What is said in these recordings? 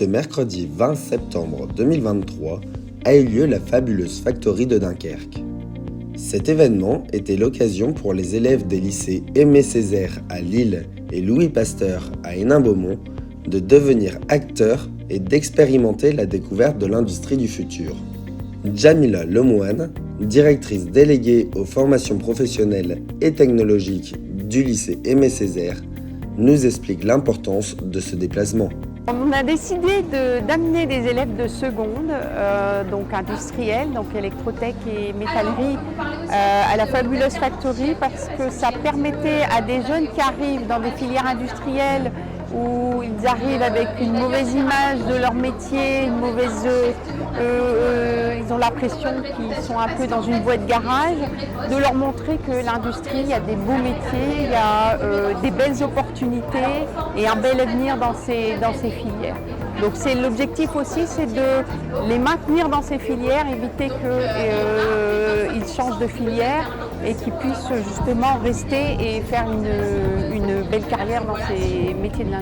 Ce mercredi 20 septembre 2023 a eu lieu la fabuleuse Factory de Dunkerque. Cet événement était l'occasion pour les élèves des lycées Aimé Césaire à Lille et Louis Pasteur à Hénin-Beaumont de devenir acteurs et d'expérimenter la découverte de l'industrie du futur. Jamila Lemoine, directrice déléguée aux formations professionnelles et technologiques du lycée Aimé Césaire, nous explique l'importance de ce déplacement. On a décidé d'amener des élèves de seconde, donc industriels, donc électrotech et métallerie, à la fabuleuse Factory parce que ça permettait à des jeunes qui arrivent dans des filières industrielles où ils arrivent avec une mauvaise image de leur métier, ils ont l'impression qu'ils sont un peu dans une voie de garage, de leur montrer que l'industrie, il y a des beaux métiers, il y a des belles opportunités et un bel avenir dans ces filières. Donc l'objectif aussi, c'est de les maintenir dans ces filières, éviter qu'ils changent de filière et qu'ils puissent justement rester et faire une belle carrière dans ces métiers de l'industrie.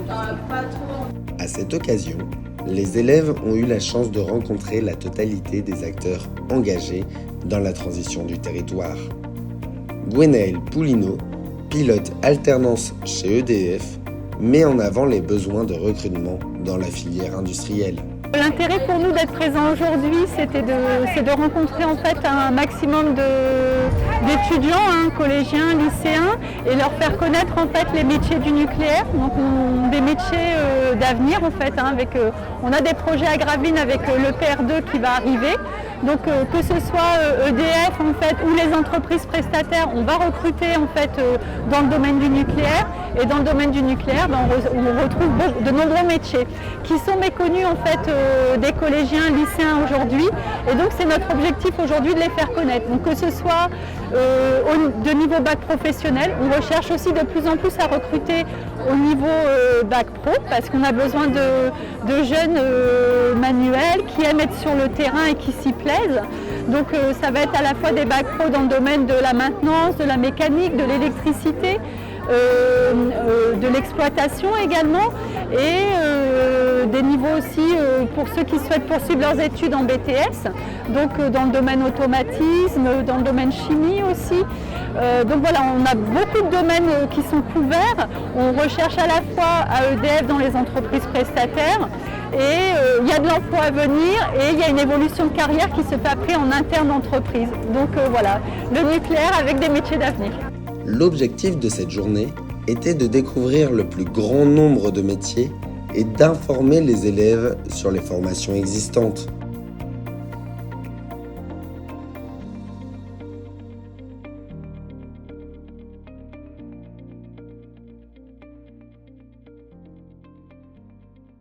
À cette occasion, les élèves ont eu la chance de rencontrer la totalité des acteurs engagés dans la transition du territoire. Gwenaëlle Poulineau, pilote alternance chez EDF, met en avant les besoins de recrutement dans la filière industrielle. L'intérêt pour nous d'être présents aujourd'hui, c'est de rencontrer en fait un maximum d'étudiants, collégiens, lycéens, et leur faire connaître en fait les métiers du nucléaire, donc des métiers d'avenir en fait. On a des projets à Gravelines avec le PR2 qui va arriver. Donc que ce soit EDF en fait ou les entreprises prestataires, on va recruter en fait dans le domaine du nucléaire. Et dans le domaine du nucléaire, on retrouve de nombreux métiers qui sont méconnus en fait des collégiens, lycéens aujourd'hui. Et donc c'est notre objectif aujourd'hui de les faire connaître. Donc que ce soit de niveau bac professionnel, on recherche aussi de plus en plus à recruter au niveau bac pro parce qu'on a besoin de jeunes manuels qui aiment être sur le terrain et qui s'y plaisent. Donc ça va être à la fois des bacs pro dans le domaine de la maintenance, de la mécanique, de l'électricité, de l'exploitation également et des niveaux aussi pour ceux qui souhaitent poursuivre leurs études en BTS, donc dans le domaine automatisme, dans le domaine chimie aussi. Donc voilà, on a beaucoup de domaines qui sont couverts. On recherche à la fois à EDF dans les entreprises prestataires et il y a de l'emploi à venir et il y a une évolution de carrière qui se fait après en interne d'entreprise. Donc voilà, le nucléaire avec des métiers d'avenir. L'objectif de cette journée était de découvrir le plus grand nombre de métiers et d'informer les élèves sur les formations existantes.